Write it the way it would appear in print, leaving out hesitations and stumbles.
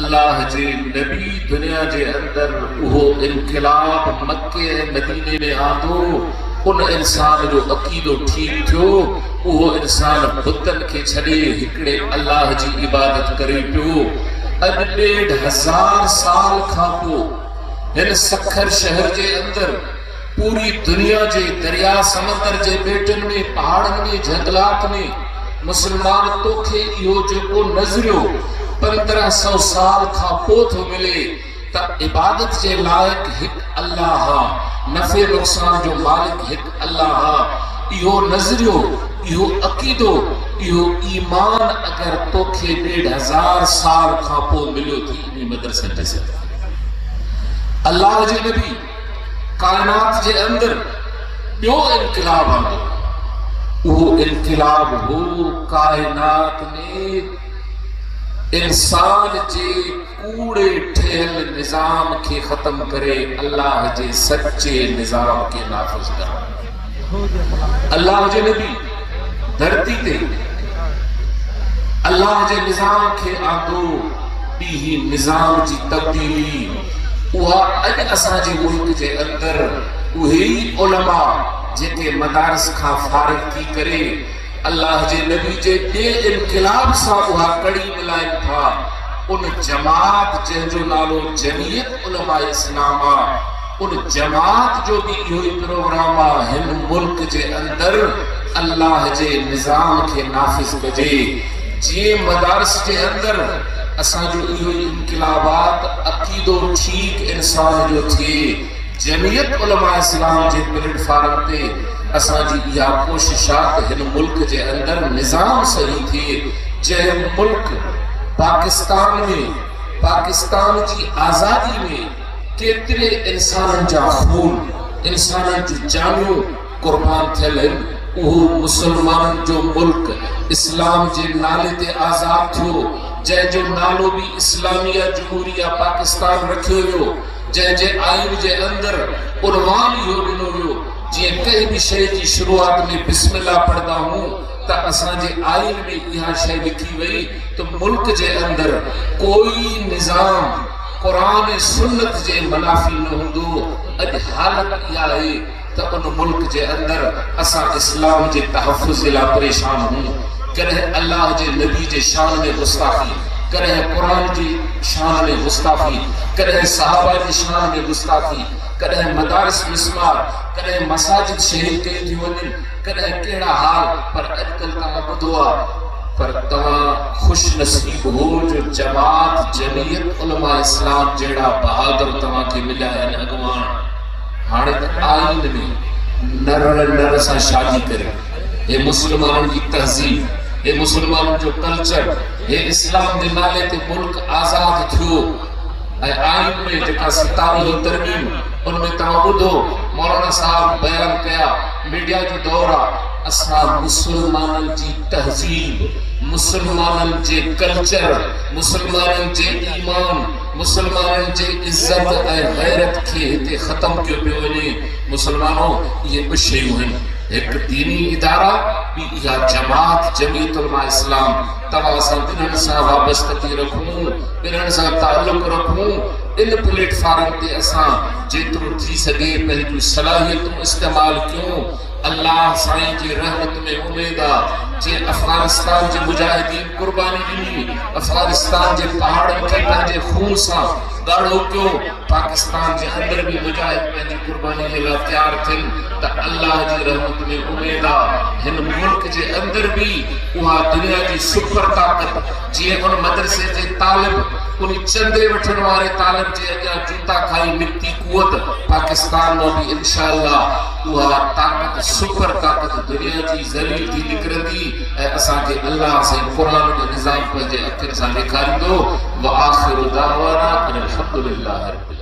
अल्लाह जे नबी दुनिया जे अंदर उहो इनकलाब मक्के मदीने में आंदो, उन इंसान जो अकीदो ठीक थियो। उहो इंसान बुतन के छड़े हिकड़े अल्लाह जी इबादत करे पियो। अज 1500 साल खां पोइ हिन सखर शहर जे अंदर पूरी दुनिया जे दरिया समंदर जे बेटन में, पहाड़न में, जंगलात में मुसलमान तोखे इहो जेको नज़रियो 1500 साल खां पोइ थो मिले त इबादत जे लायक हिक अल्लाह, नफ़े नुक़सान जो मालिक हिक अल्लाह। इहो नज़रियो, इहो अकीदो, इहो ईमान अगर तोखे 1500 साल खां पोइ मिलियो थी इन मदरसे जे ज़रिए। अल्लाह जे नबी कायनात जे अंदर ॿियो इनकलाब आंदो। वो इनकलाब हो कायनात में इंसान जे कूड़े ठहल निजाम के खत्म करे, अल्लाह जे सच्चे निजाम के नाफिज करे। अल्लाह जे नबी धरती ते अल्लाह जे निजाम के आंदो, ॿी निजाम जी तब्दीली उहा अज असा जे मुल्क जे अंदर उहे उलमा जेके मदारस का फारिग थी करे अल्लाह जे नबी जे ॿिए इनकलाब सां उहा कड़ी मिलाइन था। उन जमात जंहिंजो नालो जमीयत उलमा इस्लाम आहे, उन जमात जो भी इहो ई प्रोग्राम आहे हिन मुल्क जे अंदर अल्लाह जे निज़ाम के नाफिज कजे। जीअं मदारस जे अंदर असांजो इहो इनकलाबात अकीदो ठीक इंसान जो थिए, जमीयत उलमा इस्लाम जे प्लेटफॉर्म पे असांजी इहा कोशिश आहे त हिन मुल्क जे अंदर निज़ाम सही थिए। जंहिं मुल्क पाकिस्तान में, पाकिस्तान जी आज़ादी में केतिरे इंसाननि जा खून, इंसाननि जूं जानियूं कुर्बान थियल आहिनि, उहो मुसलमाननि जो मुल्क इस्लाम जे नाले ते आज़ाद थियो, जंहिंजो नालो भी इस्लामिया जमहूरिया पाकिस्तान रखियो वियो, जंहिंजे आइन जे अंदर उनवान इहो ॾिनो वियो जीअं कंहिं भी शइ जी शुरूआत में बिस्मिल्लाह पढ़ंदा हूं त असांजे आइन में इहा शइ लिखी वई तो मुल्क जे अंदर कोई निज़ाम कुरान सुन्नत जे मुनाफी न हूंदो। अॼु हालत इहा आहे त उन मुल्क जे अंदर असां इस्लाम जे तहफ़ुज़ लाइ परेशान हूं। कॾहिं अल्लाह जे नबी जे शान में गुस्ताखी, कॾहिं कुरान जी शान में गुस्ताखी, कॾहिं सहाबा जी शान में गुस्ताखी, कॾहिं मदारिस मिसमार, कॾहिं मसाजिद शहीद कई थी वञनि, कॾहिं कहिड़ा हाल। पर अॼुकल्ह तव्हां ॿुधो आहे, पर तव्हां खुश नसीब हो जो जमात जमीयत उलमा इस्लाम जहिड़ा बहादुर तव्हांखे मिलिया आहिनि अॻुवान। हाणे त आइन में नर सां शादी करे, हे मुसलमाननि जी तहज़ीब, हे मुसलमाननि जो कल्चर, हे इस्लाम जे नाले ते मुल्क आज़ाद थियो। ऐं आइन में जेका 27 तरमीम उनमें तव्हां ॿुधो मौलाना साहब बयान कया, मीडिया जो दौर आहे। असां मुसलमाननि जी तहज़ीब, मुसलमाननि जे कल्चर, मुसलमाननि जे ईमान, मुसलमाननि जे इज्जत ऐं गैरत खे हिते ख़त्म कयो पियो वञे। मुसलमानों इहे ॿ शयूं आहिनि, एक दीनी इदारा भी इहा जमात जमीयत उलमा इस्लाम। तव्हां सां ॿिन्हिनि सां वाबस्तगी रखूं, ॿिन्हिनि सां ताल्लुक़ रखूं। इन प्लेटफॉर्म ते असां जेतिरो थी सघे पंहिंजूं सलाहियतूं इस्तेमाल कयूं। अल्लाह साईं जी रहमत में उमेद आहे। जे अफगानिस्तान जे मुजाहिदीन कुर्बानी ॾिनी, अफगानिस्तान जे पहाड़नि खे पंहिंजे खून सां ॻाढ़ो कयो, पाकिस्तान जे अंदर भी मुजाहिद पंहिंजी कुर्बानी जे लाइ तयार थियनि त अल्लाह जी रहमत में उमेद आहे हिन मुल्क जे अंदर भी उहा दुनिया जी सुपर ताक़त, जीअं उन मदरसे जे तालिब उन चंदे वठण वारे तालिब जे अॻियां जूता खाई निकिती कुवत, पाकिस्तान में भी इंशाअल्लाह उहा ताक़त, सुपर ताक़त दुनिया जी ज़लील थी निकिरंदी ऐं असांखे अल्लाह साईं क़ुरान जो निज़ाम पंहिंजे अखियुनि सां ॾेखारींदो। व आख़िरु दावाना अनिल हम्दुलिल्लाहि।